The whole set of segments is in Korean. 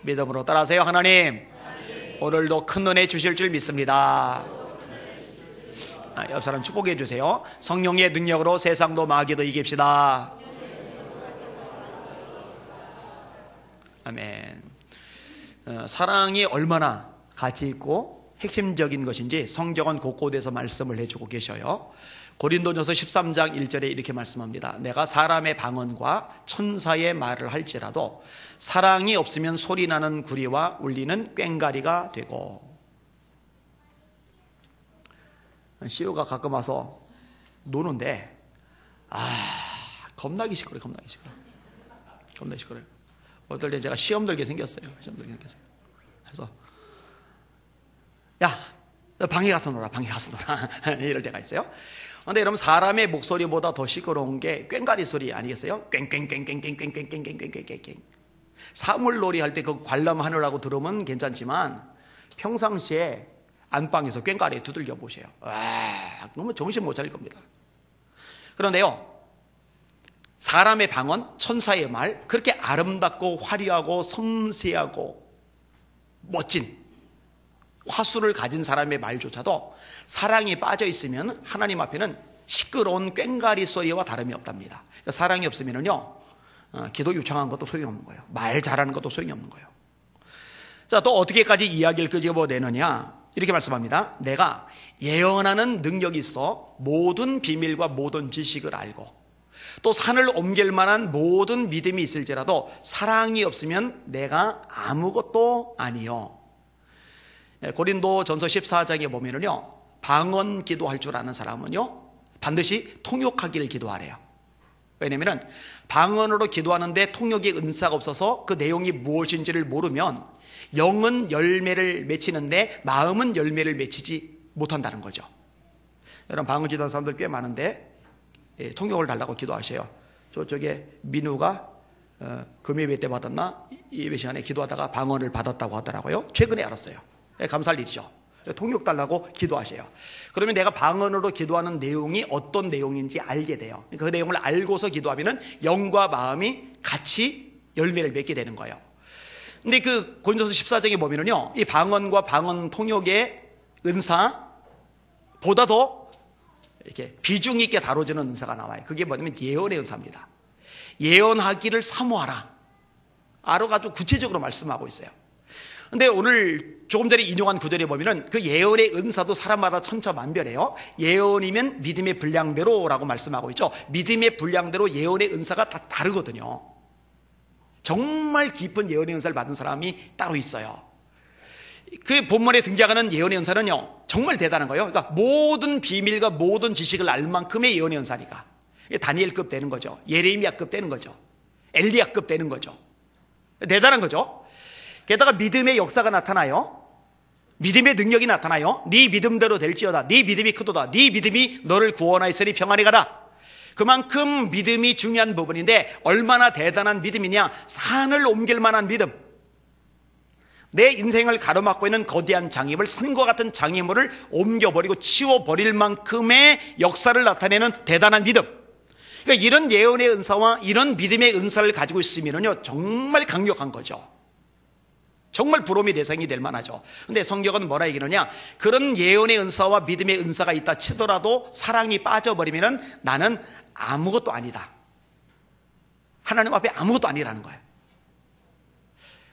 믿음으로 따라하세요. 하나님, 오늘도 큰 은혜 주실 줄 믿습니다. 옆 사람 축복해 주세요. 성령의 능력으로 세상도 마귀도 이깁시다. 아멘. 사랑이 얼마나 가치 있고 핵심적인 것인지 성경은 곳곳에서 말씀을 해주고 계셔요. 고린도전서 13장 1절에 이렇게 말씀합니다. 내가 사람의 방언과 천사의 말을 할지라도 사랑이 없으면 소리나는 구리와 울리는 꽹과리가 되고. 시우가 가끔 와서 노는데 겁나게 시끄러워요. 겁나게 시끄러워요. 어떨 때 제가 시험 들게 생겼어요. 그래서 야, 너 방에 가서 놀아 이럴 때가 있어요. 그런데 여러분, 사람의 목소리보다 더 시끄러운 게 꽹과리 소리 아니겠어요? 꽹꽹꽹꽹꽹꽹꽹꽹꽹. 사물놀이 할 때 그 관람하느라고 들으면 괜찮지만 평상시에 안방에서 꽹과리에 두들겨 보세요. 너무 정신 못 차릴 겁니다. 그런데요, 사람의 방언, 천사의 말, 그렇게 아름답고 화려하고 섬세하고 멋진 화술을 가진 사람의 말조차도 사랑이 빠져 있으면 하나님 앞에는 시끄러운 꽹과리 소리와 다름이 없답니다. 그러니까 사랑이 없으면요, 기도 요청한 것도 소용이 없는 거예요. 말 잘하는 것도 소용이 없는 거예요. 자, 또 어떻게까지 이야기를 끄집어내느냐? 이렇게 말씀합니다. 내가 예언하는 능력이 있어 모든 비밀과 모든 지식을 알고 또 산을 옮길 만한 모든 믿음이 있을지라도 사랑이 없으면 내가 아무것도 아니요. 고린도전서 14장에 보면은요, 방언 기도할 줄 아는 사람은요 반드시 통역하기를 기도하래요. 왜냐하면 방언으로 기도하는데 통역의 은사가 없어서 그 내용이 무엇인지를 모르면 영은 열매를 맺히는데 마음은 열매를 맺히지 못한다는 거죠. 여러분, 방언 기도하는 사람들 꽤 많은데 통역을 달라고 기도하셔요. 저쪽에 민우가 금요일 때 받았나 예배 시간에 기도하다가 방언을 받았다고 하더라고요. 최근에 알았어요. 감사할 일이죠. 통역 달라고 기도하세요. 그러면 내가 방언으로 기도하는 내용이 어떤 내용인지 알게 돼요. 그 내용을 알고서 기도하면 영과 마음이 같이 열매를 맺게 되는 거예요. 근데 그 고린도서 14장에 보면은요, 이 방언과 방언 통역의 은사보다 더 이렇게 비중 있게 다뤄지는 은사가 나와요. 그게 뭐냐면 예언의 은사입니다. 예언하기를 사모하라. 아주 구체적으로 말씀하고 있어요. 근데 오늘 조금 전에 인용한 구절에 보면은 그 예언의 은사도 사람마다 천차만별해요. 예언이면 믿음의 분량대로라고 말씀하고 있죠. 믿음의 분량대로 예언의 은사가 다 다르거든요. 정말 깊은 예언의 은사를 받은 사람이 따로 있어요. 그 본문에 등장하는 예언의 은사는요, 정말 대단한 거예요. 그러니까 모든 비밀과 모든 지식을 알 만큼의 예언의 은사니까 다니엘급 되는 거죠. 예레미야급 되는 거죠. 엘리야급 되는 거죠. 대단한 거죠. 게다가 믿음의 역사가 나타나요. 믿음의 능력이 나타나요. 네 믿음대로 될지어다. 네 믿음이 크도다. 네 믿음이 너를 구원하였으니 평안히 가라. 그만큼 믿음이 중요한 부분인데 얼마나 대단한 믿음이냐. 산을 옮길 만한 믿음. 내 인생을 가로막고 있는 거대한 장애물, 산과 같은 장애물을 옮겨버리고 치워버릴 만큼의 역사를 나타내는 대단한 믿음. 그러니까 이런 예언의 은사와 이런 믿음의 은사를 가지고 있으면요, 정말 강력한 거죠. 정말 부러움의 대상이 될 만하죠. 근데 성경은 뭐라 얘기하느냐? 그런 예언의 은사와 믿음의 은사가 있다 치더라도 사랑이 빠져버리면 나는 아무것도 아니다. 하나님 앞에 아무것도 아니라는 거예요.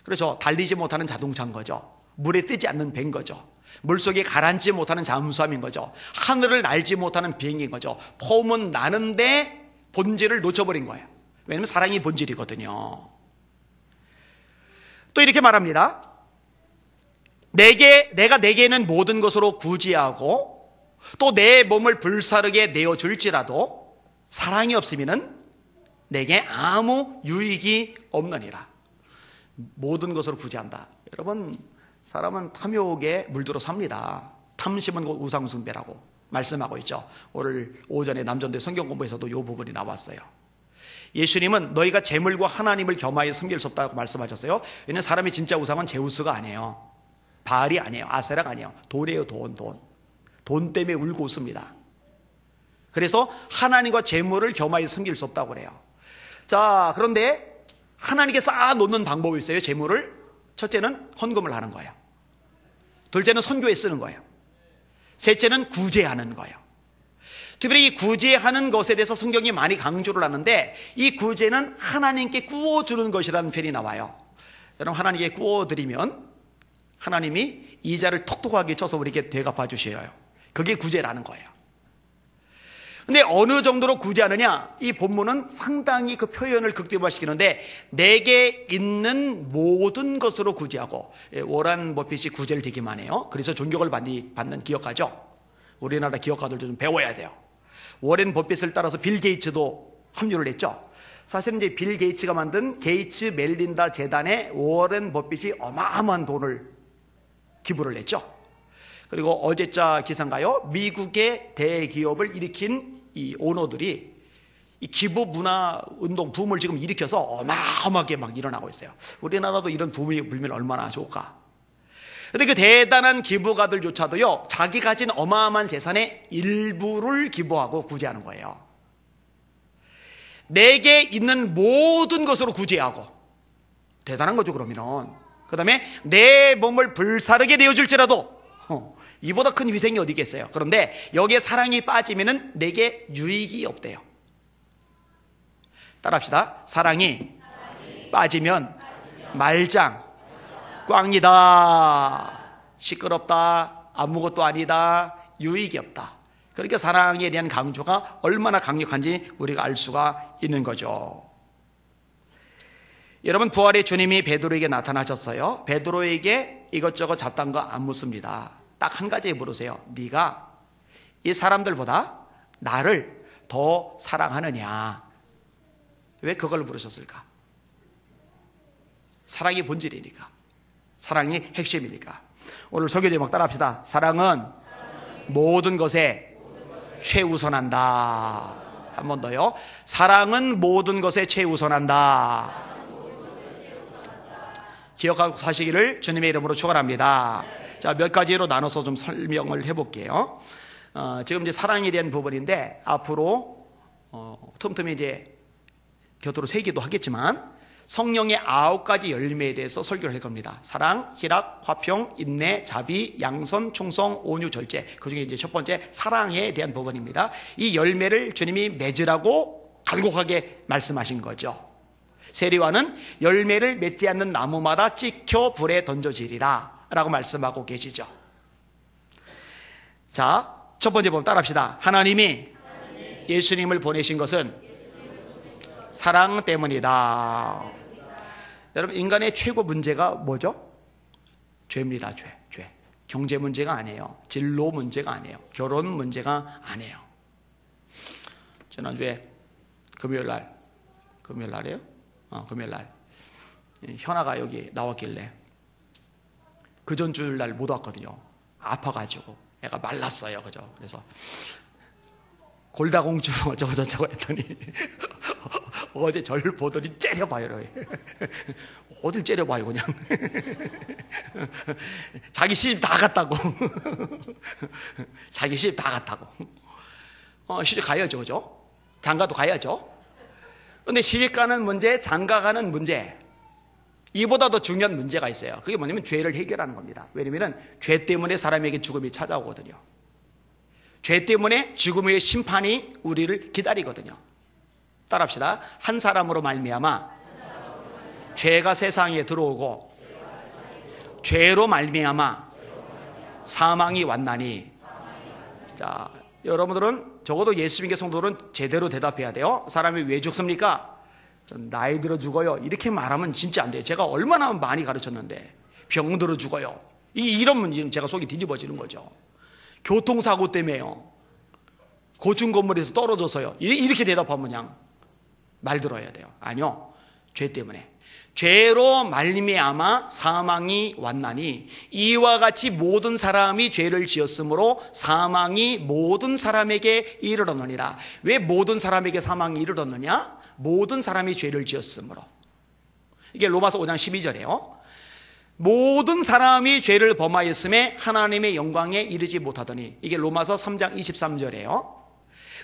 그렇죠. 달리지 못하는 자동차인 거죠. 물에 뜨지 않는 배인 거죠. 물속에 가라앉지 못하는 잠수함인 거죠. 하늘을 날지 못하는 비행인 거죠. 폼은 나는데 본질을 놓쳐버린 거예요. 왜냐하면 사랑이 본질이거든요. 또 이렇게 말합니다. 내가 내게는 모든 것으로 구제하고 또 내 몸을 불사르게 내어줄지라도 사랑이 없으면 내게 아무 유익이 없느니라. 모든 것으로 구제한다. 여러분, 사람은 탐욕에 물들어 삽니다. 탐심은 곧 우상숭배라고 말씀하고 있죠. 오늘 오전에 남전대 성경 공부에서도 이 부분이 나왔어요. 예수님은 너희가 재물과 하나님을 겸하여 섬길 수 없다고 말씀하셨어요. 왜냐하면 사람의 진짜 우상은 제우스가 아니에요. 바알이 아니에요. 아세라가 아니에요. 돈이에요. 돈 때문에 울고 웃습니다. 그래서 하나님과 재물을 겸하여 섬길 수 없다고 그래요. 자, 그런데 하나님께 쌓아놓는 방법이 있어요. 재물을. 첫째는 헌금을 하는 거예요. 둘째는 선교에 쓰는 거예요. 셋째는 구제하는 거예요. 특별히 이 구제하는 것에 대해서 성경이 많이 강조를 하는데, 이 구제는 하나님께 구워주는 것이라는 표현이 나와요. 여러분, 하나님께 구워드리면 하나님이 이자를 톡톡하게 쳐서 우리에게 대갚아 주셔요. 그게 구제라는 거예요. 근데 어느 정도로 구제하느냐? 이 본문은 상당히 그 표현을 극대화시키는데, 내게 있는 모든 것으로 구제하고, 워런 버핏이 구제를 되게 많이 해요. 그래서 존경을 받는 기업가죠. 우리나라 기업가들도 좀 배워야 돼요. 워렌 버핏을 따라서 빌 게이츠도 합류를 했죠. 사실은 이제 빌 게이츠가 만든 게이츠 멜린다 재단에 워렌 버핏이 어마어마한 돈을 기부를 했죠. 그리고 어제자 기사인가요? 미국의 대기업을 일으킨 이 오너들이 이 기부 문화 운동 붐을 지금 일으켜서 어마어마하게 막 일어나고 있어요. 우리나라도 이런 붐이 불면 얼마나 좋을까. 근데 그 대단한 기부가들조차도요, 자기 가진 어마어마한 재산의 일부를 기부하고 구제하는 거예요. 내게 있는 모든 것으로 구제하고. 대단한 거죠, 그러면은. 그 다음에 내 몸을 불사르게 내어줄지라도, 이보다 큰 희생이 어디 있겠어요. 그런데 여기에 사랑이 빠지면은 내게 유익이 없대요. 따라합시다. 사랑이 빠지면 말짱, 꽝이다, 시끄럽다, 아무것도 아니다, 유익이 없다. 그러니까 사랑에 대한 강조가 얼마나 강력한지 우리가 알 수가 있는 거죠. 여러분, 부활의 주님이 베드로에게 나타나셨어요. 베드로에게 이것저것 잡다한 거 안 묻습니다. 딱 한 가지 물으세요. 네가 이 사람들보다 나를 더 사랑하느냐? 왜 그걸 물으셨을까? 사랑이 본질이니까, 사랑이 핵심이니까. 오늘 설교 제목 따라합시다. 사랑은 모든 것에 최우선한다. 한 번 더요. 사랑은 모든 것에 최우선한다. 기억하고 사시기를 주님의 이름으로 축원합니다. 자, 몇 가지로 나눠서 좀 설명을 해볼게요. 지금 이제 사랑에 대한 부분인데, 앞으로 틈틈이 이제 곁으로 세기도 하겠지만 성령의 9가지 열매에 대해서 설교를 할 겁니다. 사랑, 희락, 화평, 인내, 자비, 양선, 충성, 온유, 절제. 그중에 이제 첫 번째 사랑에 대한 부분입니다. 이 열매를 주님이 맺으라고 간곡하게 말씀하신 거죠. 세리와는 열매를 맺지 않는 나무마다 찍혀 불에 던져지리라 라고 말씀하고 계시죠. 자, 첫 번째 부분 따라합시다. 하나님이 예수님을 보내신 것은 사랑 때문이다. 여러분, 인간의 최고 문제가 뭐죠? 죄입니다. 죄. 경제 문제가 아니에요. 진로 문제가 아니에요. 결혼 문제가 아니에요. 지난주에 금요일날이에요? 금요일날 현아가 여기 나왔길래 그 전주일날 못 왔거든요. 아파가지고 애가 말랐어요. 그죠? 그래서 골다공주 저거 했더니 어제 절 보더니 째려봐요. 어딜 째려봐요 그냥. 자기 시집 다 갔다고. 자기 시집 다 갔다고. 시집 가야죠. 그죠? 장가도 가야죠. 근데 시집 가는 문제, 장가 가는 문제, 이보다 더 중요한 문제가 있어요. 그게 뭐냐면 죄를 해결하는 겁니다. 왜냐면 죄 때문에 사람에게 죽음이 찾아오거든요. 죄 때문에 죽음의 심판이 우리를 기다리거든요. 따라합시다. 한 사람으로 말미암아 죄가 세상에 들어오고 죄로 말미암아 사망이 왔나니. 자, 여러분들은 적어도 예수 믿는 성도들은 제대로 대답해야 돼요. 사람이 왜 죽습니까? 나이 들어 죽어요. 이렇게 말하면 진짜 안 돼요. 제가 얼마나 많이 가르쳤는데 병 들어 죽어요. 이런 문제는 제가 속이 뒤집어지는 거죠. 교통사고 때문에요. 고층 건물에서 떨어져서요. 이렇게 대답하면 그냥 말 들어야 돼요. 아니요. 죄 때문에. 죄로 말미암아 사망이 왔나니 이와 같이 모든 사람이 죄를 지었으므로 사망이 모든 사람에게 이르렀느니라. 왜 모든 사람에게 사망이 이르렀느냐? 모든 사람이 죄를 지었으므로. 이게 로마서 5장 12절이에요. 모든 사람이 죄를 범하였음에 하나님의 영광에 이르지 못하더니. 이게 로마서 3장 23절이에요.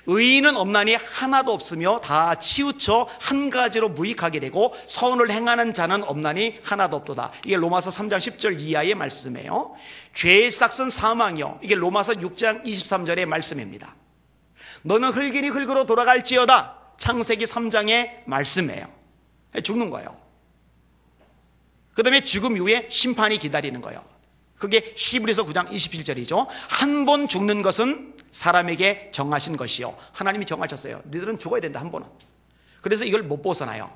의인은 없나니 하나도 없으며 다 치우쳐 한 가지로 무익하게 되고 선을 행하는 자는 없나니 하나도 없도다. 이게 로마서 3장 10절 이하의 말씀이에요. 죄의 싹은 사망이요. 이게 로마서 6장 23절의 말씀입니다. 너는 흙이니 흙으로 돌아갈지어다. 창세기 3장의 말씀이에요. 죽는 거예요. 그 다음에 죽음 이후에 심판이 기다리는 거예요. 그게 히브리서 9장 27절이죠. 한 번 죽는 것은 사람에게 정하신 것이요. 하나님이 정하셨어요. 너희들은 죽어야 된다, 한 번은. 그래서 이걸 못 벗어나요.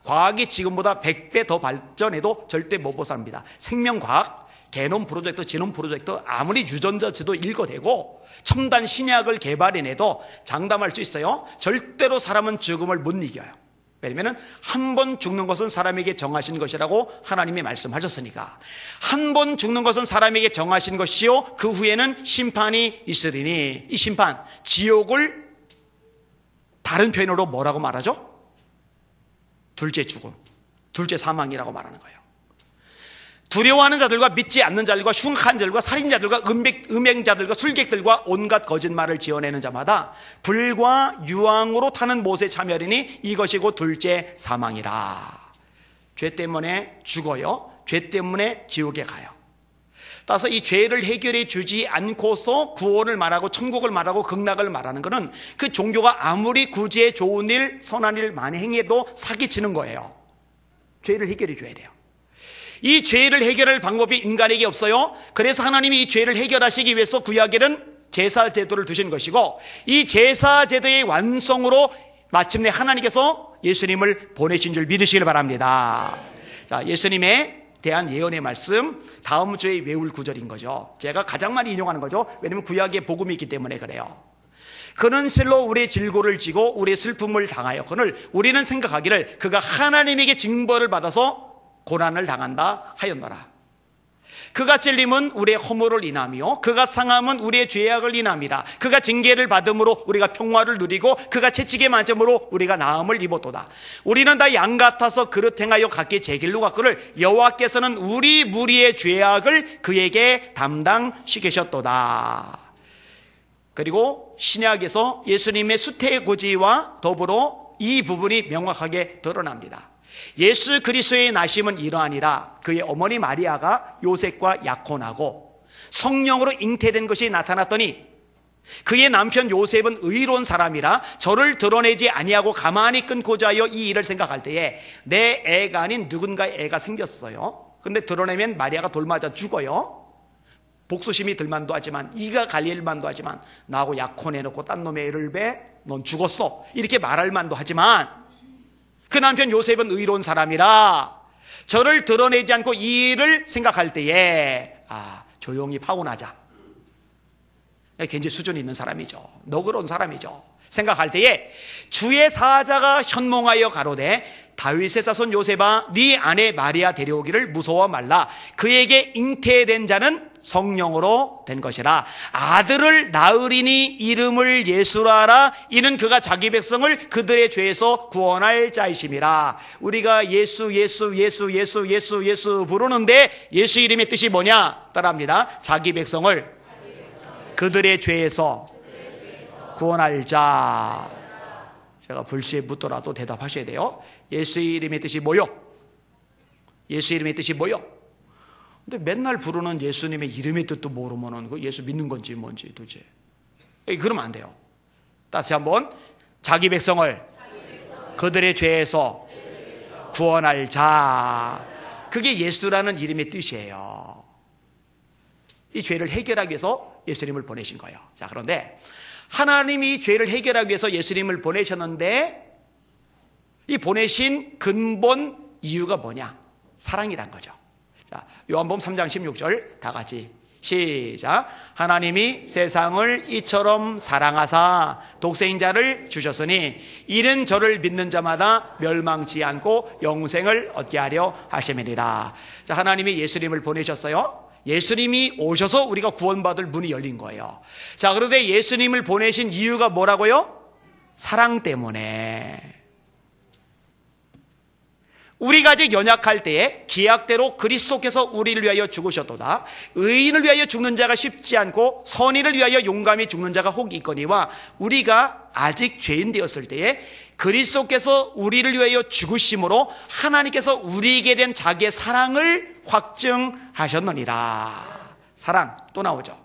과학이 지금보다 100배 더 발전해도 절대 못 벗어납니다. 생명과학, 게놈 프로젝트, 지놈 프로젝트, 아무리 유전자 지도 읽어대고 첨단 신약을 개발해내도 장담할 수 있어요. 절대로 사람은 죽음을 못 이겨요. 왜냐하면 한 번 죽는 것은 사람에게 정하신 것이라고 하나님이 말씀하셨으니까. 한 번 죽는 것은 사람에게 정하신 것이요 그 후에는 심판이 있으리니, 이 심판, 지옥을 다른 표현으로 뭐라고 말하죠? 둘째 죽음, 둘째 사망이라고 말하는 거예요. 두려워하는 자들과 믿지 않는 자들과 흉악한 자들과 살인자들과 음행자들과 술객들과 온갖 거짓말을 지어내는 자마다 불과 유황으로 타는 못에 참여하리니 이것이 곧 둘째 사망이라. 죄 때문에 죽어요. 죄 때문에 지옥에 가요. 따라서 이 죄를 해결해 주지 않고서 구원을 말하고 천국을 말하고 극락을 말하는 것은 그 종교가 아무리 구제 좋은 일 선한 일 많이 행해도 사기치는 거예요. 죄를 해결해 줘야 돼요. 이 죄를 해결할 방법이 인간에게 없어요. 그래서 하나님이 이 죄를 해결하시기 위해서 구약에는 제사 제도를 두신 것이고, 이 제사 제도의 완성으로 마침내 하나님께서 예수님을 보내신 줄 믿으시길 바랍니다. 자, 예수님에 대한 예언의 말씀, 다음 주에 외울 구절인 거죠. 제가 가장 많이 인용하는 거죠. 왜냐하면 구약에 복음이 있기 때문에 그래요. 그는 실로 우리의 질고를 지고 우리의 슬픔을 당하여, 그는 우리는 생각하기를 그가 하나님에게 징벌을 받아서 고난을 당한다 하였노라. 그가 찔림은 우리의 허물을 인하며 그가 상함은 우리의 죄악을 인함이라. 그가 징계를 받음으로 우리가 평화를 누리고 그가 채찍에 맞음으로 우리가 나음을 입었도다. 우리는 다 양 같아서 그릇 행하여 각기 제 길로 갔거늘 여호와께서는 우리 무리의 죄악을 그에게 담당시키셨도다. 그리고 신약에서 예수님의 수태고지와 더불어 이 부분이 명확하게 드러납니다. 예수 그리스도의 나심은 이러하니라. 그의 어머니 마리아가 요셉과 약혼하고 성령으로 잉태된 것이 나타났더니 그의 남편 요셉은 의로운 사람이라 저를 드러내지 아니하고 가만히 끊고자 하여 이 일을 생각할 때에 내 애가 아닌 누군가의 애가 생겼어요. 근데 드러내면 마리아가 돌맞아 죽어요. 복수심이 들만도 하지만, 이가 갈릴 만도 하지만, 나하고 약혼해놓고 딴 놈의 애를 배? 넌 죽었어. 이렇게 말할 만도 하지만 그 남편 요셉은 의로운 사람이라 저를 드러내지 않고 이 일을 생각할 때에 조용히 파혼하자. 굉장히 수준 있는 사람이죠. 너그러운 사람이죠. 생각할 때에 주의 사자가 현몽하여 가로되 다윗의 자손 요셉아 네 아내 마리아 데려오기를 무서워 말라. 그에게 잉태된 자는 성령으로 된 것이라. 아들을 낳으리니 이름을 예수라 하라. 이는 그가 자기 백성을 그들의 죄에서 구원할 자이심이라. 우리가 예수 부르는데 예수 이름의 뜻이 뭐냐? 따라합니다. 자기 백성을 그들의 죄에서 구원할 자. 제가 불시에 묻더라도 대답하셔야 돼요. 예수 이름의 뜻이 뭐요? 예수 이름의 뜻이 뭐요? 근데 맨날 부르는 예수님의 이름의 뜻도 모르면은 그 예수 믿는 건지 뭔지 도대체. 그러면 안 돼요. 다시 한번. 자기 백성을 그들의 죄에서 구원할 자. 그게 예수라는 이름의 뜻이에요. 이 죄를 해결하기 위해서 예수님을 보내신 거예요. 자, 그런데 하나님이 이 죄를 해결하기 위해서 예수님을 보내셨는데 이 보내신 근본 이유가 뭐냐? 사랑이란 거죠. 자, 요한복음 3장 16절 다 같이 시작. 하나님이 세상을 이처럼 사랑하사 독생자를 주셨으니 이는 저를 믿는 자마다 멸망치 않고 영생을 얻게 하려 하심이니라. 자, 하나님이 예수님을 보내셨어요. 예수님이 오셔서 우리가 구원받을 문이 열린 거예요. 자, 그런데 예수님을 보내신 이유가 뭐라고요? 사랑 때문에. 우리가 아직 연약할 때에 기약대로 그리스도께서 우리를 위하여 죽으셨도다. 의인을 위하여 죽는 자가 쉽지 않고 선인을 위하여 용감히 죽는 자가 혹 있거니와 우리가 아직 죄인 되었을 때에 그리스도께서 우리를 위하여 죽으심으로 하나님께서 우리에게 된 자기의 사랑을 확증하셨느니라. 사랑 또 나오죠.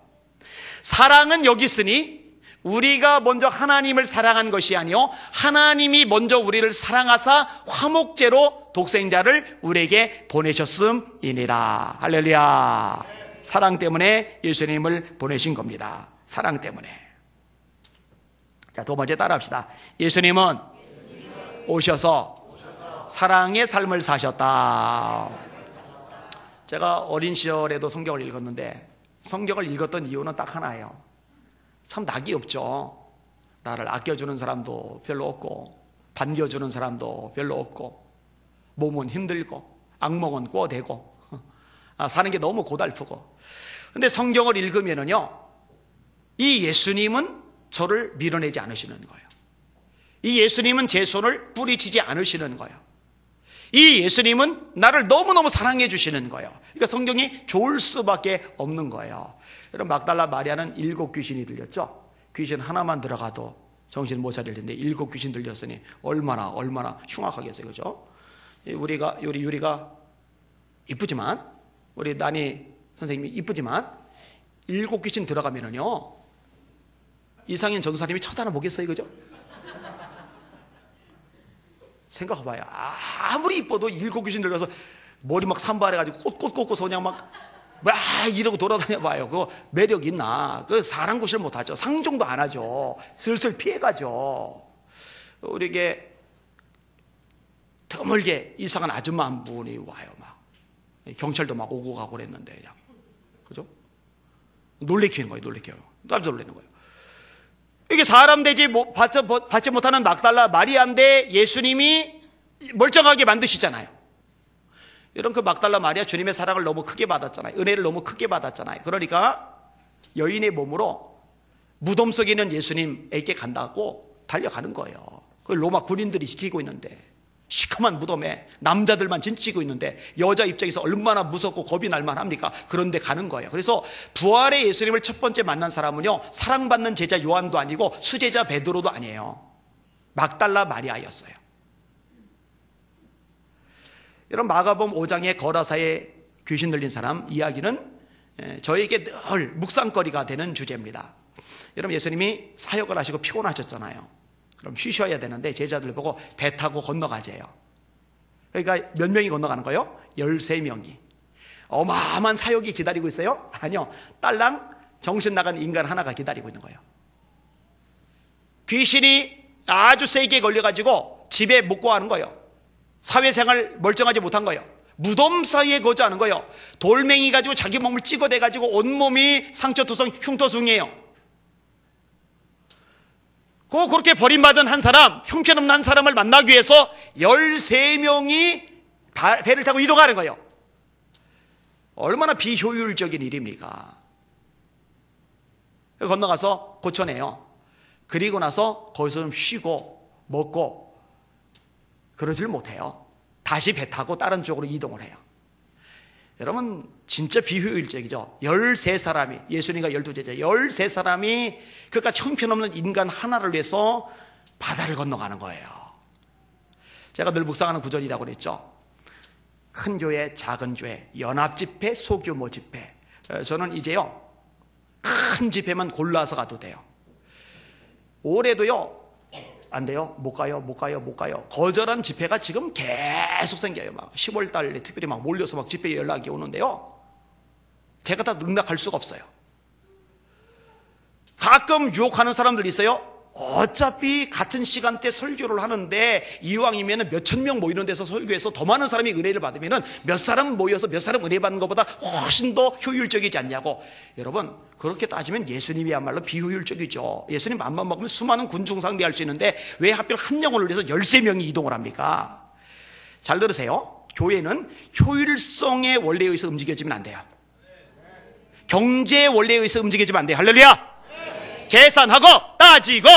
사랑은 여기 있으니 우리가 먼저 하나님을 사랑한 것이 아니요 하나님이 먼저 우리를 사랑하사 화목제로 독생자를 우리에게 보내셨음이니라. 할렐루야. 사랑 때문에 예수님을 보내신 겁니다. 사랑 때문에. 자, 두 번째 따라합시다. 예수님은 오셔서 사랑의 삶을 사셨다. 제가 어린 시절에도 성경을 읽었는데 성경을 읽었던 이유는 딱 하나예요. 참 낙이 없죠. 나를 아껴주는 사람도 별로 없고 반겨주는 사람도 별로 없고 몸은 힘들고 악몽은 꿔대고 사는 게 너무 고달프고. 근데 성경을 읽으면은요 이 예수님은 저를 밀어내지 않으시는 거예요. 이 예수님은 제 손을 뿌리치지 않으시는 거예요. 이 예수님은 나를 너무너무 사랑해 주시는 거예요. 그러니까 성경이 좋을 수밖에 없는 거예요. 여러분, 막달라 마리아는 7 귀신이 들렸죠. 귀신 하나만 들어가도 정신 못 차릴 텐데 7 귀신 들렸으니 얼마나 흉악하겠어요. 그죠? 우리 유리가 이쁘지만, 우리 나니 선생님이 이쁘지만 7 귀신 들어가면은요 이상현 전도사님이 쳐다보겠어요. 그죠? 생각해봐요. 아무리 이뻐도 7 귀신 들려서 머리 막 산발해가지고 꽃 꽂고서 그냥 막 이러고 돌아다녀봐요. 그거 매력 있나? 그 사람 구실 못하죠. 상종도 안 하죠. 슬슬 피해가죠. 우리에게 드물게 이상한 아줌마 한 분이 와요. 막 경찰도 막 오고 가고 그랬는데 그냥. 그죠? 놀래키는 거예요. 깜짝 놀라는 거예요. 이게 사람 되지 받지 못하는 막달라 마리아인데 예수님이 멀쩡하게 만드시잖아요. 이런 그 막달라 마리아 주님의 사랑을 너무 크게 받았잖아요. 은혜를 너무 크게 받았잖아요. 그러니까 여인의 몸으로 무덤 속에 있는 예수님에게 간다고 달려가는 거예요. 그걸 로마 군인들이 지키고 있는데 시커먼 무덤에 남자들만 진치고 있는데 여자 입장에서 얼마나 무섭고 겁이 날 만합니까? 그런데 가는 거예요. 그래서 부활의 예수님을 첫 번째 만난 사람은요 사랑받는 제자 요한도 아니고 수제자 베드로도 아니에요. 막달라 마리아였어요. 이런 마가복음 5장의 거라사에 귀신 들린 사람 이야기는 저에게 늘 묵상거리가 되는 주제입니다. 여러분, 예수님이 사역을 하시고 피곤하셨잖아요. 그럼 쉬셔야 되는데 제자들 보고 배 타고 건너가재요. 그러니까 몇 명이 건너가는 거예요? 13명이. 어마어마한 사역이 기다리고 있어요? 아니요, 딸랑 정신 나간 인간 하나가 기다리고 있는 거예요. 귀신이 아주 세게 걸려가지고 집에 못 구하는 거예요. 사회생활 멀쩡하지 못한 거예요. 무덤 사이에 거주하는 거예요. 돌멩이 가지고 자기 몸을 찍어대가지고 온몸이 상처투성 흉터숭이에요. 그렇게 버림받은 한 사람, 형편없는 한 사람을 만나기 위해서 13명이 배를 타고 이동하는 거예요. 얼마나 비효율적인 일입니까? 건너가서 고쳐내요. 그리고 나서 거기서 좀 쉬고 먹고 그러질 못해요. 다시 배 타고 다른 쪽으로 이동을 해요. 여러분, 진짜 비효율적이죠. 13사람이, 예수님과 12제자 13사람이 그까지 형편없는 인간 하나를 위해서 바다를 건너가는 거예요. 제가 늘 묵상하는 구절이라고 그랬죠. 큰 교회, 작은 교회, 연합집회, 소규모 집회. 저는 이제요 큰 집회만 골라서 가도 돼요. 올해도요 안 돼요. 못 가요. 거절한 집회가 지금 계속 생겨요. 막 10월 달에 특별히 막 몰려서 막 집회 연락이 오는데요. 제가 다 능락할 수가 없어요. 가끔 유혹하는 사람들이 있어요. 어차피 같은 시간대 설교를 하는데 이왕이면 몇천 명 모이는 데서 설교해서 더 많은 사람이 은혜를 받으면 몇 사람 모여서 몇 사람 은혜 받는 것보다 훨씬 더 효율적이지 않냐고. 여러분, 그렇게 따지면 예수님이야말로 비효율적이죠. 예수님 맘만 먹으면 수많은 군중 상대할 수 있는데 왜 하필 한 영혼을 위해서 13명이 이동을 합니까? 잘 들으세요. 교회는 효율성의 원리에 의해서 움직여지면 안 돼요. 경제의 원리에 의해서 움직여지면 안 돼요. 할렐루야. 계산하고 따지고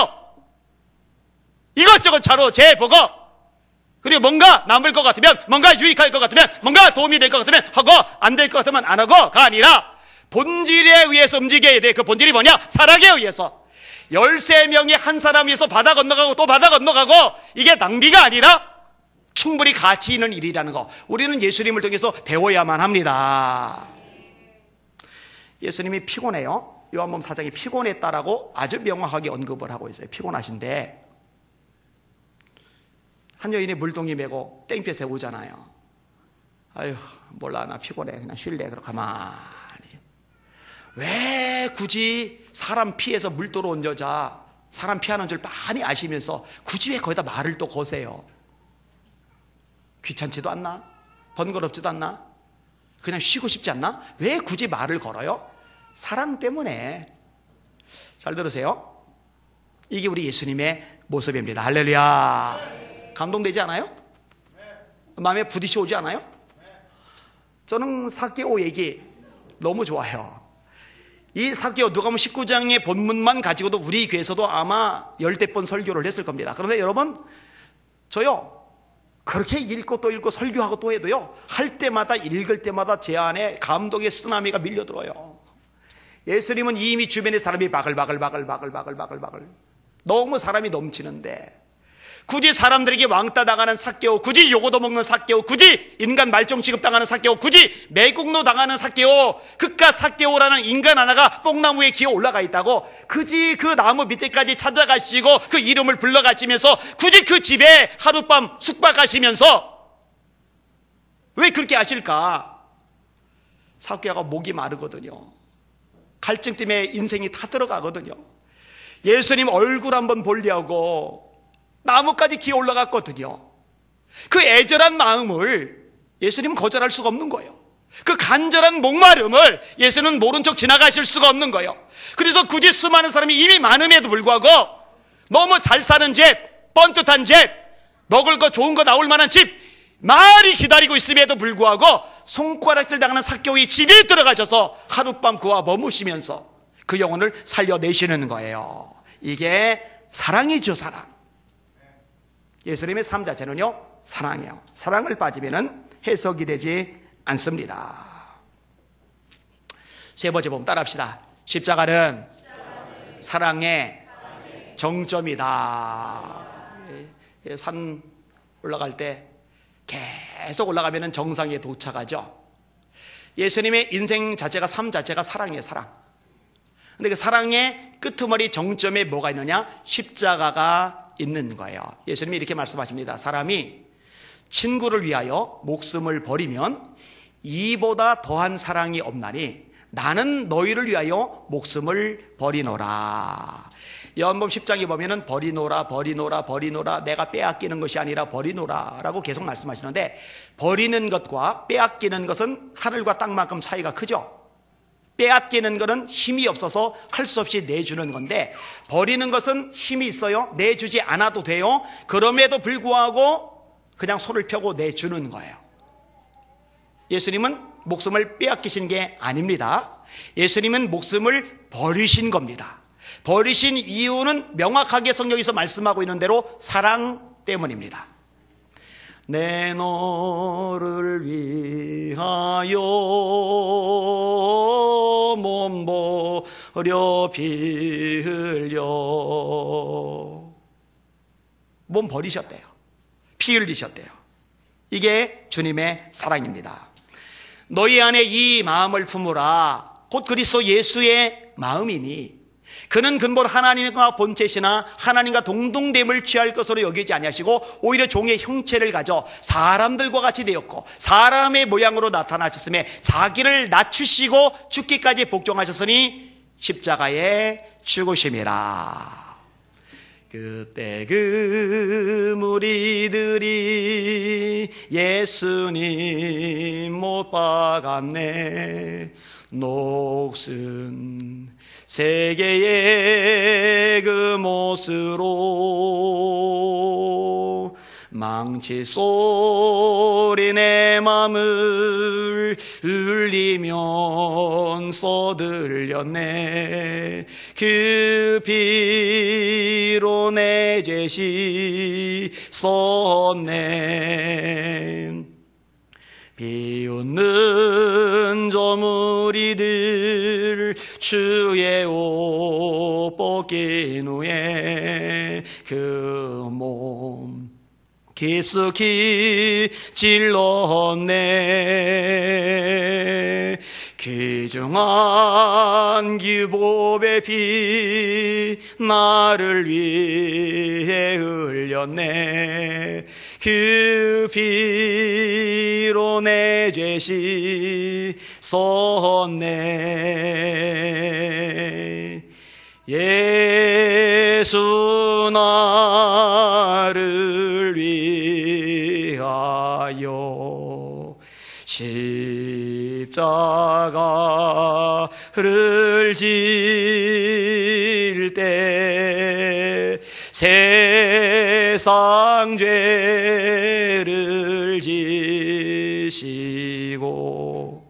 이것저것 차로 재보고 그리고 뭔가 남을 것 같으면, 뭔가 유익할 것 같으면, 뭔가 도움이 될 것 같으면 하고, 안 될 것 같으면 안 하고가 아니라 본질에 의해서 움직여야 돼. 그 본질이 뭐냐? 사랑에 의해서. 13명이 한 사람 위해서 바다 건너가고 또 바다 건너가고, 이게 낭비가 아니라 충분히 가치 있는 일이라는 거, 우리는 예수님을 통해서 배워야만 합니다. 예수님이 피곤해요. 요한복음 4장에 피곤했다라고 아주 명확하게 언급을 하고 있어요. 피곤하신데 한 여인이 물동이 메고 땡볕에 오잖아요. 아유, 몰라, 나 피곤해, 그냥 쉴래. 그럼 가만히. 왜 굳이 사람 피해서 물 들어온 여자, 사람 피하는 줄 많이 아시면서 굳이 왜 거기다 말을 또 거세요? 귀찮지도 않나? 번거롭지도 않나? 그냥 쉬고 싶지 않나? 왜 굳이 말을 걸어요? 사랑 때문에. 잘 들으세요. 이게 우리 예수님의 모습입니다. 할렐루야. 감동되지 않아요? 마음에 부딪혀 오지 않아요? 저는 삭개오 얘기 너무 좋아요. 이 삭개오, 누가복음 19장의 본문만 가지고도 우리 교회에서도 아마 10대 번 설교를 했을 겁니다. 그런데 여러분, 저요 그렇게 읽고 또 읽고 설교하고 또 해도요, 할 때마다 읽을 때마다 제 안에 감동의 쓰나미가 밀려들어요. 예수님은 이미 주변에 사람이 바글바글 너무 사람이 넘치는데 굳이 사람들에게 왕따 당하는 삭개오, 굳이 요거도 먹는 삭개오, 굳이 인간 말종 취급당하는 삭개오, 굳이 매국노 당하는 삭개오, 그깟 삭개오라는 인간 하나가 뽕나무에 기어 올라가 있다고 굳이 그 나무 밑에까지 찾아가시고 그 이름을 불러가시면서 굳이 그 집에 하룻밤 숙박하시면서 왜 그렇게 하실까? 삭개오가 목이 마르거든요. 갈증 때문에 인생이 다 들어가거든요. 예수님 얼굴 한번 보려고 나무까지 기어 올라갔거든요. 그 애절한 마음을 예수님은 거절할 수가 없는 거예요. 그 간절한 목마름을 예수는 모른 척 지나가실 수가 없는 거예요. 그래서 굳이 수많은 사람이 이미 많음에도 불구하고 너무 잘 사는 집, 뻔듯한 집, 먹을 거 좋은 거 나올 만한 집 많이 기다리고 있음에도 불구하고 손가락질 당하는 삭개오의 집에 들어가셔서 하룻밤 그와 머무시면서 그 영혼을 살려내시는 거예요. 이게 사랑이죠, 사랑. 예수님의 삶 자체는요, 사랑이에요. 사랑을 빠지면은 해석이 되지 않습니다. 세 번째 보면 따라합시다. 십자가는 사랑의 정점이다. 산 올라갈 때 계속 올라가면은 정상에 도착하죠. 예수님의 인생 자체가, 삶 자체가 사랑이에요, 사랑. 근데 그 사랑의 끄트머리 정점에 뭐가 있느냐? 십자가가 있는 거예요. 예수님이 이렇게 말씀하십니다. 사람이 친구를 위하여 목숨을 버리면 이보다 더한 사랑이 없나니 나는 너희를 위하여 목숨을 버리노라. 요한복음 10장에 보면은 버리노라 내가 빼앗기는 것이 아니라 버리노라 라고 계속 말씀하시는데, 버리는 것과 빼앗기는 것은 하늘과 땅만큼 차이가 크죠. 빼앗기는 것은 힘이 없어서 할 수 없이 내주는 건데, 버리는 것은 힘이 있어요. 내주지 않아도 돼요. 그럼에도 불구하고 그냥 손을 펴고 내주는 거예요. 예수님은 목숨을 빼앗기신 게 아닙니다. 예수님은 목숨을 버리신 겁니다. 버리신 이유는 명확하게 성경에서 말씀하고 있는 대로 사랑 때문입니다. 내 너를 위하여 몸버려 피 흘려. 몸 버리셨대요. 피 흘리셨대요. 이게 주님의 사랑입니다. 너희 안에 이 마음을 품으라. 곧 그리스도 예수의 마음이니 그는 근본 하나님과 본체시나 하나님과 동등됨을 취할 것으로 여기지 아니하시고 오히려 종의 형체를 가져 사람들과 같이 되었고 사람의 모양으로 나타나셨으며 자기를 낮추시고 죽기까지 복종하셨으니 십자가에 죽으심이라. 그때 그 무리들이 예수님 못 박았네. 녹슨 세계의 그 못으로 망치 소리 내 맘을 울리면서 들렸네. 그 피로 내 죄 씻었네. 비웃는 저 무리들 주의 옷 벗긴 후에 그 몸 깊숙이 찔렀네. 귀중한 기복의 피 나를 위해 흘렸네. 그 피로 내 죄 씻었네. 예수 나를 위하여 십자가를 질 때 세상 죄를 지시고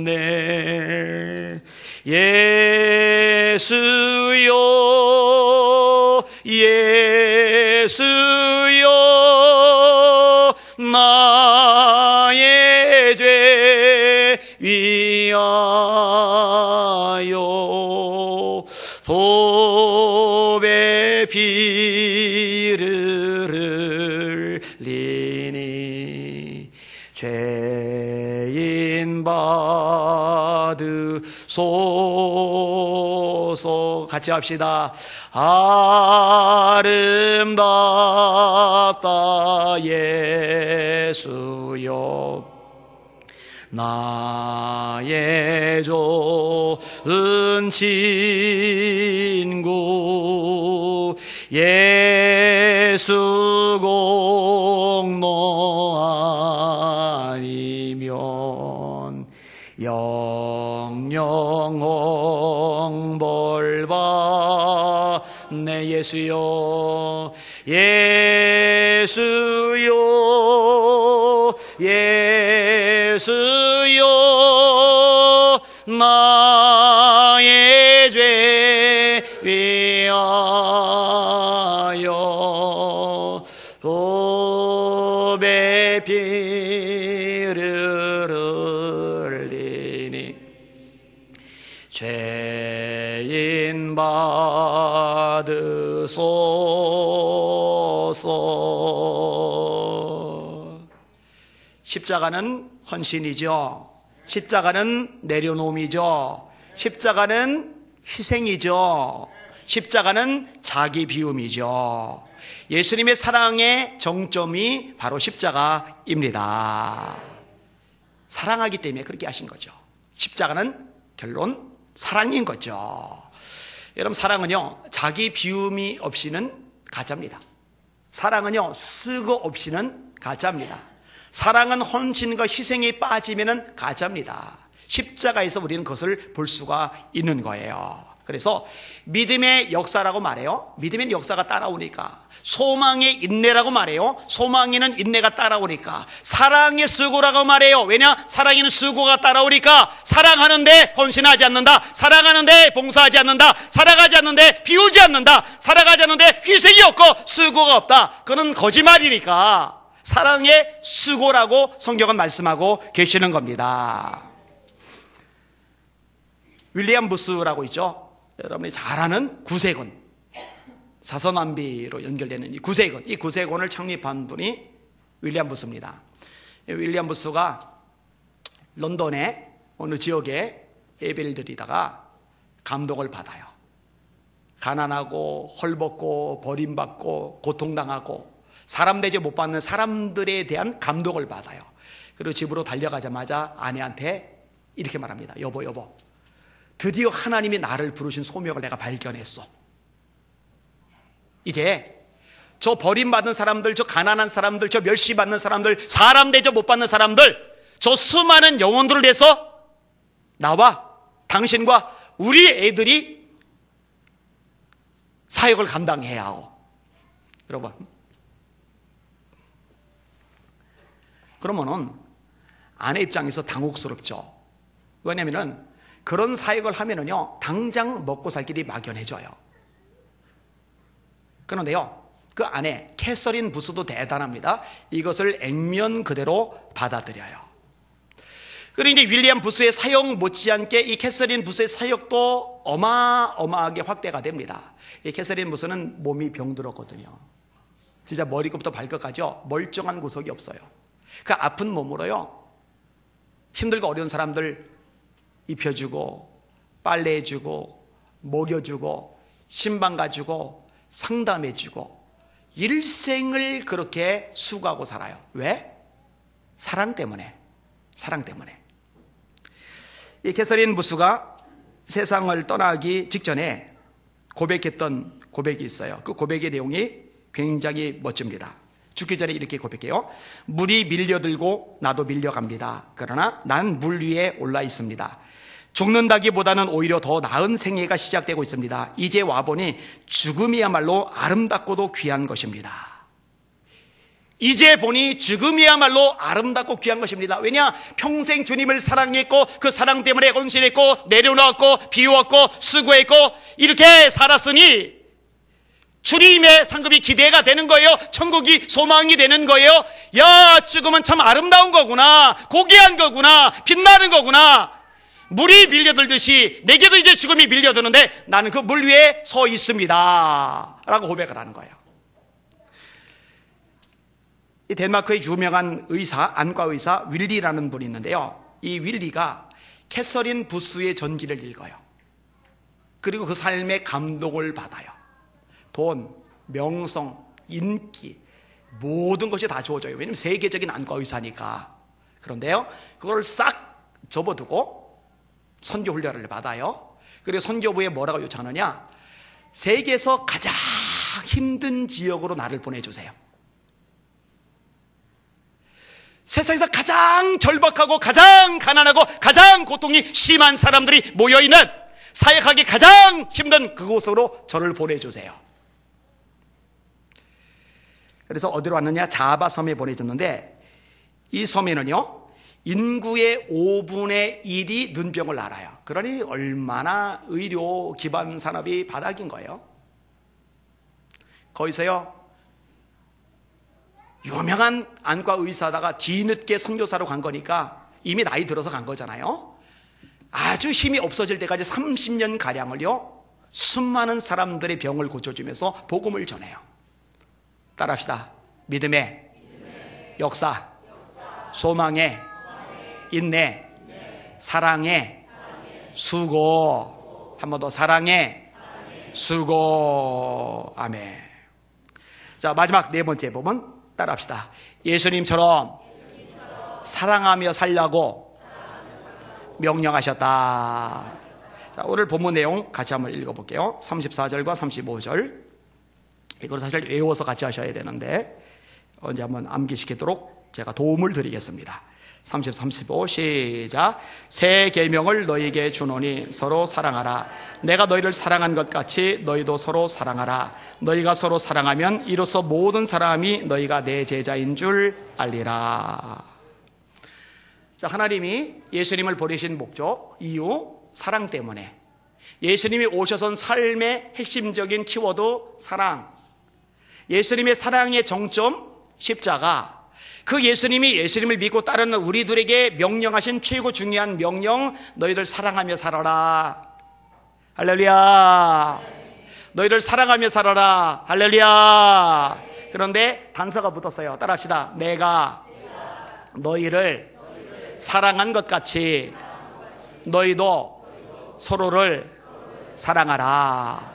고초당하셨네. 예수여 예수여 나의 죄 위하여 보배 피를 흘리니 죄인 받으소서. 같이 합시다. 아름답다 예수여 나의 좋은 친구. 예수 공로 아니면 영영 벌 받네. 예수여 예수여 예수여 나의 죄 위하여 보배 피를 흘리니 죄인 받으소서. 십자가는 헌신이죠. 십자가는 내려놓음이죠. 십자가는 희생이죠. 십자가는 자기 비움이죠. 예수님의 사랑의 정점이 바로 십자가입니다. 사랑하기 때문에 그렇게 하신 거죠. 십자가는 결론 사랑인 거죠. 여러분, 사랑은요 자기 비움이 없이는 가짜입니다. 사랑은요 쓰고 없이는 가짜입니다. 사랑은 헌신과 희생이 빠지면은 가짜입니다. 십자가에서 우리는 그것을 볼 수가 있는 거예요. 그래서 믿음의 역사라고 말해요. 믿음의 역사가 따라오니까. 소망의 인내라고 말해요. 소망에는 인내가 따라오니까. 사랑의 수고라고 말해요. 왜냐? 사랑에는 수고가 따라오니까. 사랑하는데 헌신하지 않는다. 사랑하는데 봉사하지 않는다. 사랑하지 않는데 비우지 않는다. 살아가지 않는데 희생이 없고 수고가 없다. 그건 거짓말이니까. 사랑의 수고라고 성경은 말씀하고 계시는 겁니다. 윌리엄 부스라고 있죠. 여러분이 잘 아는 구세군, 사서남비로 연결되는 이 구세군을 창립한 분이 윌리엄 부스입니다. 윌리엄 부스가 런던의 어느 지역에 예배를 드리다가 감동을 받아요. 가난하고 헐벗고 버림받고 고통당하고 사람 대접 못 받는 사람들에 대한 감동을 받아요. 그리고 집으로 달려가자마자 아내한테 이렇게 말합니다. 여보, 드디어 하나님이 나를 부르신 소명을 내가 발견했어. 이제 저 버림받는 사람들, 저 가난한 사람들, 저 멸시받는 사람들, 사람 대접 못 받는 사람들, 저 수많은 영혼들을 위해서 나와 당신과 우리 애들이 사역을 감당해야 하고. 여러분, 그러면은 아내 입장에서 당혹스럽죠. 왜냐면은 그런 사역을 하면은요, 당장 먹고 살 길이 막연해져요. 그런데요, 그 아내 캐서린 부스도 대단합니다. 이것을 액면 그대로 받아들여요. 그리고 이제 윌리엄 부스의 사역 못지않게 이 캐서린 부스의 사역도 어마어마하게 확대가 됩니다. 이 캐서린 부스는 몸이 병들었거든요. 진짜 머리끝부터 발끝까지 멀쩡한 구석이 없어요. 그 아픈 몸으로요, 힘들고 어려운 사람들 입혀주고 빨래해주고 먹여주고 신방 가지고 상담해주고 일생을 그렇게 수고하고 살아요. 왜? 사랑 때문에. 사랑 때문에. 이 캐서린 부스가 세상을 떠나기 직전에 고백했던 고백이 있어요. 그 고백의 내용이 굉장히 멋집니다. 죽기 전에 이렇게 고백해요. 물이 밀려들고 나도 밀려갑니다. 그러나 난 물 위에 올라 있습니다. 죽는다기보다는 오히려 더 나은 생애가 시작되고 있습니다. 이제 와보니 죽음이야말로 아름답고도 귀한 것입니다. 이제 보니 죽음이야말로 아름답고 귀한 것입니다. 왜냐? 평생 주님을 사랑했고 그 사랑 때문에 헌신했고 내려놓았고 비웠고 수고했고 이렇게 살았으니 주님의 상급이 기대가 되는 거예요. 천국이 소망이 되는 거예요. 야, 죽음은 참 아름다운 거구나. 고귀한 거구나. 빛나는 거구나. 물이 밀려들듯이 내게도 이제 죽음이 밀려드는데 나는 그 물 위에 서 있습니다 라고 고백을 하는 거예요. 이 덴마크의 유명한 의사, 안과의사 윌리라는 분이 있는데요, 이 윌리가 캐서린 부스의 전기를 읽어요. 그리고 그 삶에 감동을 받아요. 돈, 명성, 인기 모든 것이 다 주어져요. 왜냐하면 세계적인 안과의사니까. 그런데요, 그걸 싹 접어두고 선교 훈련을 받아요. 그리고 선교부에 뭐라고 요청하느냐? 세계에서 가장 힘든 지역으로 나를 보내주세요. 세상에서 가장 절박하고 가장 가난하고 가장 고통이 심한 사람들이 모여있는 사역하기 가장 힘든 그곳으로 저를 보내주세요. 그래서 어디로 왔느냐? 자바 섬에 보내줬는데 이 섬에는요, 인구의 5분의 1이 눈병을 앓아요. 그러니 얼마나 의료 기반 산업이 바닥인 거예요. 거기서요, 유명한 안과 의사다가 뒤늦게 선교사로 간 거니까 이미 나이 들어서 간 거잖아요. 아주 힘이 없어질 때까지 30년 가량을요, 수많은 사람들의 병을 고쳐주면서 복음을 전해요. 따라합시다. 믿음의 역사, 소망의 인내, 사랑의 수고. 한 번 더, 사랑의 수고. 아멘. 자, 마지막 네 번째 부분 따라합시다. 예수님처럼 사랑하며 살라고 명령하셨다. 자, 오늘 본문 내용 같이 한번 읽어볼게요. 34절과 35절. 이걸 사실 외워서 같이 하셔야 되는데 언제 한번 암기시키도록 제가 도움을 드리겠습니다. 30, 35 시작. 새 계명을 너희에게 주노니 서로 사랑하라. 내가 너희를 사랑한 것 같이 너희도 서로 사랑하라. 너희가 서로 사랑하면 이로써 모든 사람이 너희가 내 제자인 줄 알리라. 자, 하나님이 예수님을 보내신 목적, 이유, 사랑 때문에. 예수님이 오셔선 삶의 핵심적인 키워드, 사랑. 예수님의 사랑의 정점, 십자가. 그 예수님을 믿고 따르는 우리들에게 명령하신 최고 중요한 명령, 너희들 사랑하며 살아라. 할렐루야. 너희들 사랑하며 살아라. 할렐루야. 그런데 단서가 붙었어요. 따라합시다. 내가 너희를 사랑한 것 같이 너희도 서로를 사랑하라.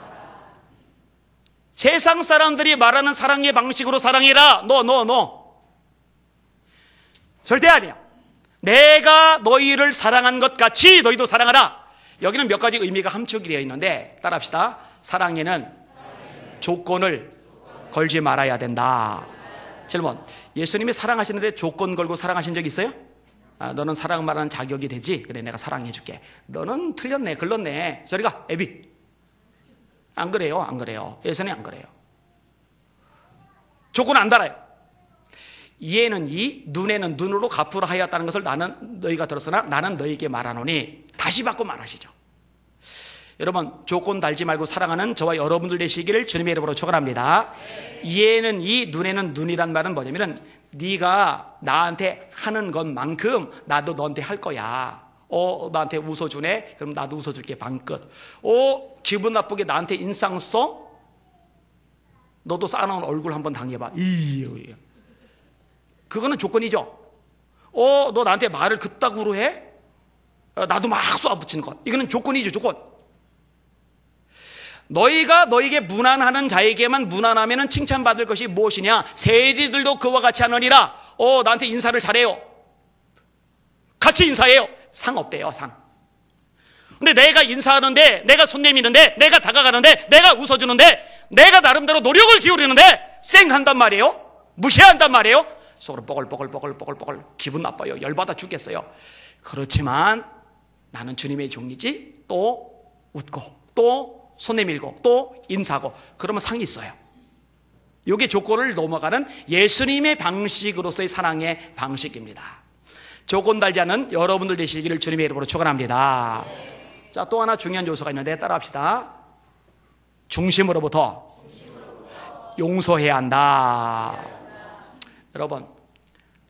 세상 사람들이 말하는 사랑의 방식으로 사랑해라. No. 절대 아니야. 내가 너희를 사랑한 것 같이 너희도 사랑하라. 여기는 몇 가지 의미가 함축이 되어 있는데 따라합시다. 사랑에는 조건을 걸지 말아야 된다. 질문. 예수님이 사랑하시는데 조건 걸고 사랑하신 적 있어요? 너는 사랑 말하는 자격이 되지? 그래, 내가 사랑해 줄게. 너는 틀렸네, 글렀네. 저리 가, 애비. 안 그래요? 안 그래요? 예수님 안 그래요. 조건 안 달아요. 이에는 이, 눈에는 눈으로 갚으라 하였다는 것을 나는 너희가 들었으나 나는 너희에게 말하노니, 다시 바꿔 말하시죠. 여러분, 조건 달지 말고 사랑하는 저와 여러분들 되시기를 주님의 이름으로 축원합니다. 이에는 이, 눈에는 눈이란 말은 뭐냐면은 네가 나한테 하는 것만큼 나도 너한테 할 거야. 나한테 웃어주네? 그럼 나도 웃어줄게. 반끝. 기분 나쁘게 나한테 인상 써? 너도 싸놓은 얼굴 한번 당해봐. 그거는 조건이죠. 너 나한테 말을 그따구로 해? 나도 막 쏘아붙이는 것. 이거는 조건이죠, 조건. 너희가 너에게 무난하는 자에게만 무난하면 칭찬받을 것이 무엇이냐? 세리들도 그와 같이 하느니라. 나한테 인사를 잘해요. 같이 인사해요. 상 없대요, 상. 근데 내가 인사하는데, 내가 손 내미는데, 내가 다가가는데, 내가 웃어주는데, 내가 나름대로 노력을 기울이는데 쌩한단 말이에요. 무시한단 말이에요. 속으로 뽀글뽀글 기분 나빠요. 열받아 죽겠어요. 그렇지만 나는 주님의 종이지. 또 웃고 또 손 내밀고 또 인사하고 그러면 상이 있어요. 이게 조건을 넘어가는 예수님의 방식으로서의 사랑의 방식입니다. 조건 달지 않은 여러분들 되시기를 주님의 이름으로 축원합니다. 자, 또 하나 중요한 요소가 있는데 따라합시다. 중심으로부터 용서해야 한다. 여러분,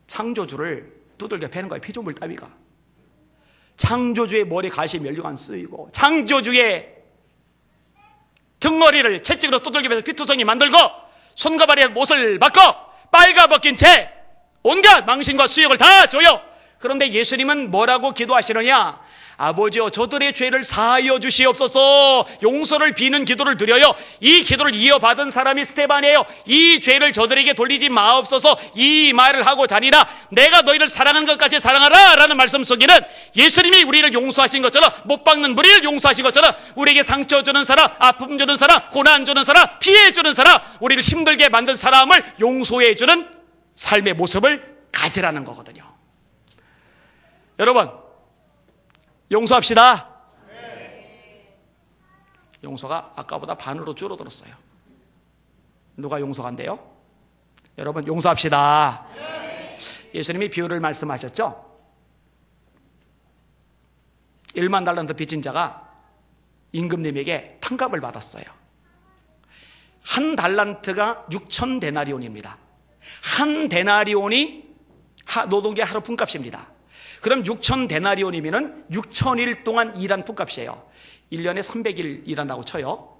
창조주를 두들겨 패는 거예요. 피조물 따위가. 창조주의 머리 가시 면류관 쓰이고, 창조주의 등머리를 채찍으로 두들겨 패서 피투성이 만들고, 손과 발에 못을 바꿔 빨가벗긴 채 온갖 망신과 수욕을 다 줘요. 그런데 예수님은 뭐라고 기도하시느냐? 아버지여, 저들의 죄를 사하여 주시옵소서. 용서를 비는 기도를 드려요. 이 기도를 이어받은 사람이 스테반이에요. 이 죄를 저들에게 돌리지 마옵소서. 이 말을 하고 자니라. 내가 너희를 사랑한 것 같이 사랑하라 라는 말씀 속에는 예수님이 우리를 용서하신 것처럼, 못 박는 무리를 용서하신 것처럼, 우리에게 상처 주는 사람, 아픔 주는 사람, 고난 주는 사람, 피해 주는 사람, 우리를 힘들게 만든 사람을 용서해 주는 삶의 모습을 가지라는 거거든요. 여러분, 용서합시다. 용서가 아까보다 반으로 줄어들었어요. 누가 용서한대요? 여러분, 용서합시다. 예수님이 비유를 말씀하셨죠? 1만 달란트 빚진 자가 임금님에게 탕감을 받았어요. 한 달란트가 6천 데나리온입니다. 한 데나리온이 노동자의 하루 품값입니다. 그럼 6천 데나리온이면 6천일 동안 일한 품값이에요. 1년에 300일 일한다고 쳐요.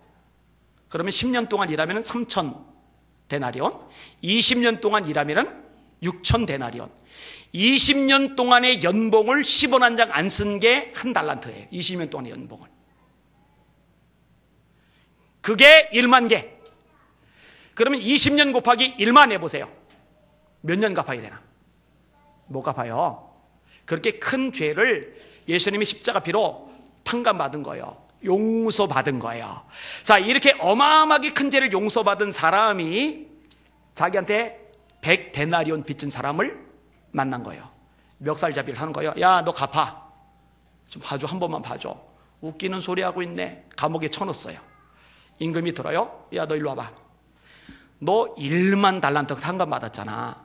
그러면 10년 동안 일하면 3천 데나리온, 20년 동안 일하면 6천 데나리온. 20년 동안의 연봉을 10원 한 장 안 쓴 게 한 달란트예요. 20년 동안의 연봉을. 그게 1만 개. 그러면 20년 곱하기 1만 해보세요. 몇 년 갚아야 되나? 못 갚아요. 그렇게 큰 죄를 예수님이 십자가 피로 탕감받은 거예요. 용서받은 거예요. 자, 이렇게 어마어마하게 큰 죄를 용서받은 사람이 자기한테 100데나리온 빚진 사람을 만난 거예요. 멱살잡이를 하는 거예요. 야, 너 갚아. 좀 봐줘. 한 번만 봐줘. 웃기는 소리 하고 있네. 감옥에 쳐넣었어요. 임금이 들어요. 야, 너 일로 와봐. 너 1만 달란트 탕감받았잖아.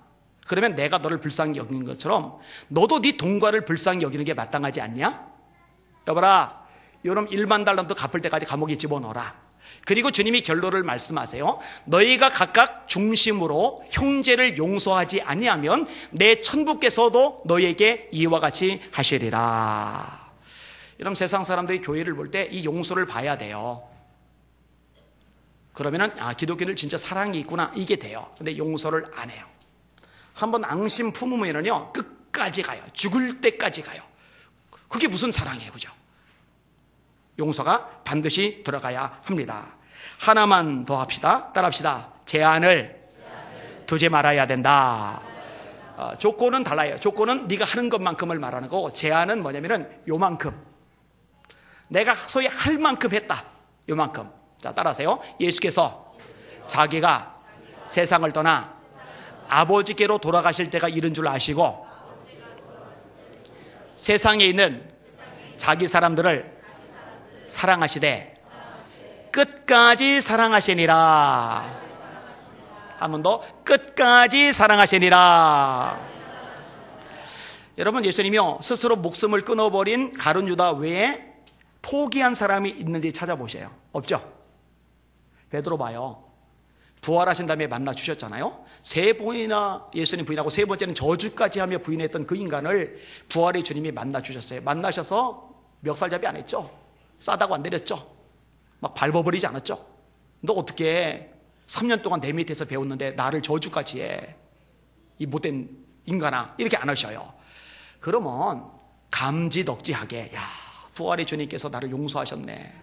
그러면 내가 너를 불쌍히 여기는 것처럼 너도 네 동과를 불쌍히 여기는 게 마땅하지 않냐? 여보라, 요놈 1만 달란트 갚을 때까지 감옥에 집어넣어라. 그리고 주님이 결론을 말씀하세요. 너희가 각각 중심으로 형제를 용서하지 아니하면 내 천부께서도 너희에게 이와 같이 하시리라. 이런 세상 사람들이 교회를 볼 때 이 용서를 봐야 돼요. 그러면은 기독교는 진짜 사랑이 있구나, 이게 돼요. 근데 용서를 안 해요. 한번 앙심 품으면요 끝까지 가요. 죽을 때까지 가요. 그게 무슨 사랑이에요, 그죠? 용서가 반드시 들어가야 합니다. 하나만 더 합시다. 따라합시다. 제한을 두지 말아야 된다. 조건은 달라요. 조건은 네가 하는 것만큼을 말하는 거고, 제한은 뭐냐면은 요만큼. 내가 소위 할 만큼 했다. 요만큼. 자, 따라하세요. 예수께서 자기가 세상을 떠나 아버지께로 돌아가실 때가 이른 줄 아시고 세상에 있는 자기 사람들을 사랑하시되 끝까지 사랑하시니라. 한 번 더, 끝까지 사랑하시니라. 여러분, 예수님이요 스스로 목숨을 끊어버린 가룟 유다 외에 포기한 사람이 있는지 찾아보세요. 없죠? 베드로 봐요. 부활하신 다음에 만나 주셨잖아요. 3번이나 예수님 부인하고 3번째는 저주까지 하며 부인했던 그 인간을 부활의 주님이 만나 주셨어요. 만나셔서 멱살잡이 안 했죠. 싸다고 안 내렸죠. 막 밟아버리지 않았죠. 너 어떻게 3년 동안 내 밑에서 배웠는데 나를 저주까지 해, 이 못된 인간아, 이렇게 안 하셔요. 그러면 감지덕지하게, 야, 부활의 주님께서 나를 용서하셨네,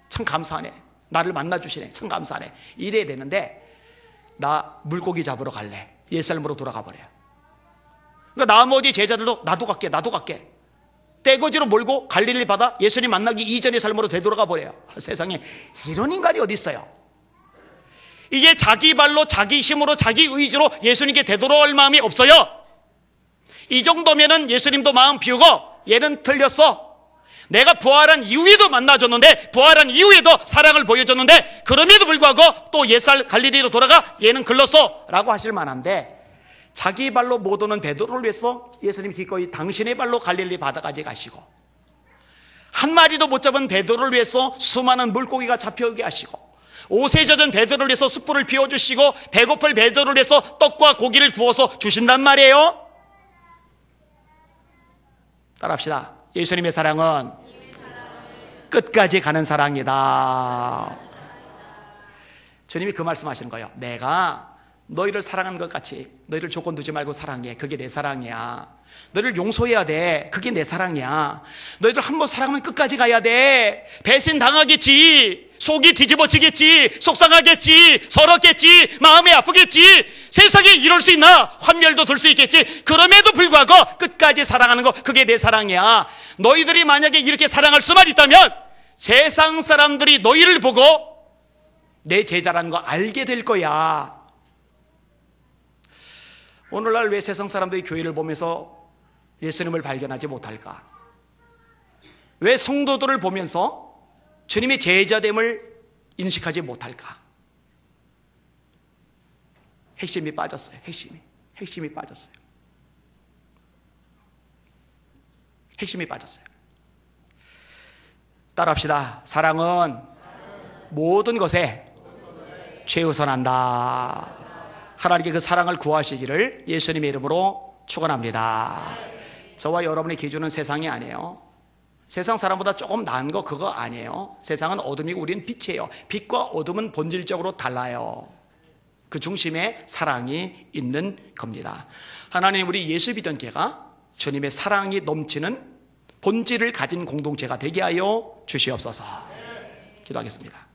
참 감사하네, 나를 만나주시네, 참 감사하네, 이래야 되는데 나 물고기 잡으러 갈래, 옛삶으로 돌아가 버려요. 그러니까 나머지 제자들도 나도 갈게 떼거지로 몰고 갈릴리 바다 예수님 만나기 이전의 삶으로 되돌아가 버려요. 세상에 이런 인간이 어디 있어요? 이게 자기 발로, 자기 힘으로, 자기 의지로 예수님께 되돌아올 마음이 없어요. 이 정도면은 예수님도 마음 비우고, 얘는 틀렸어, 내가 부활한 이후에도 만나줬는데, 부활한 이후에도 사랑을 보여줬는데, 그럼에도 불구하고 또 옛살 갈릴리로 돌아가, 얘는 글렀어 라고 하실 만한데, 자기 발로 못 오는 베드로를 위해서 예수님이 기꺼이 당신의 발로 갈릴리 바다까지 가시고, 한 마리도 못 잡은 베드로를 위해서 수많은 물고기가 잡혀오게 하시고, 옷에 젖은 베드로를 위해서 숯불을 피워주시고, 배고플 베드로를 위해서 떡과 고기를 구워서 주신단 말이에요. 따라합시다. 예수님의 사랑은 끝까지 가는 사랑이다. 주님이 그 말씀하시는 거예요. 내가 너희를 사랑하는 것 같이 너희를 조건 두지 말고 사랑해. 그게 내 사랑이야. 너희를 용서해야 돼. 그게 내 사랑이야. 너희들 한번 사랑하면 끝까지 가야 돼. 배신 당하겠지, 속이 뒤집어지겠지, 속상하겠지, 서럽겠지, 마음이 아프겠지, 세상에 이럴 수 있나, 환멸도 들 수 있겠지. 그럼에도 불구하고 끝까지 사랑하는 거, 그게 내 사랑이야. 너희들이 만약에 이렇게 사랑할 수만 있다면 세상 사람들이 너희를 보고 내 제자라는 거 알게 될 거야. 오늘날 왜 세상 사람들이 교회를 보면서 예수님을 발견하지 못할까? 왜 성도들을 보면서 주님의 제자됨을 인식하지 못할까? 핵심이 빠졌어요. 핵심이 빠졌어요. 핵심이 빠졌어요. 따라합시다. 사랑은 모든 것에 최우선한다. 하나님께 그 사랑을 구하시기를 예수님의 이름으로 축원합니다. 저와 여러분의 기준은 세상이 아니에요. 세상 사람보다 조금 나은 거 그거 아니에요. 세상은 어둠이고 우리는 빛이에요. 빛과 어둠은 본질적으로 달라요. 그 중심에 사랑이 있는 겁니다. 하나님, 우리 예수 믿던 교회가 주님의 사랑이 넘치는 본질을 가진 공동체가 되게 하여 주시옵소서. 기도하겠습니다.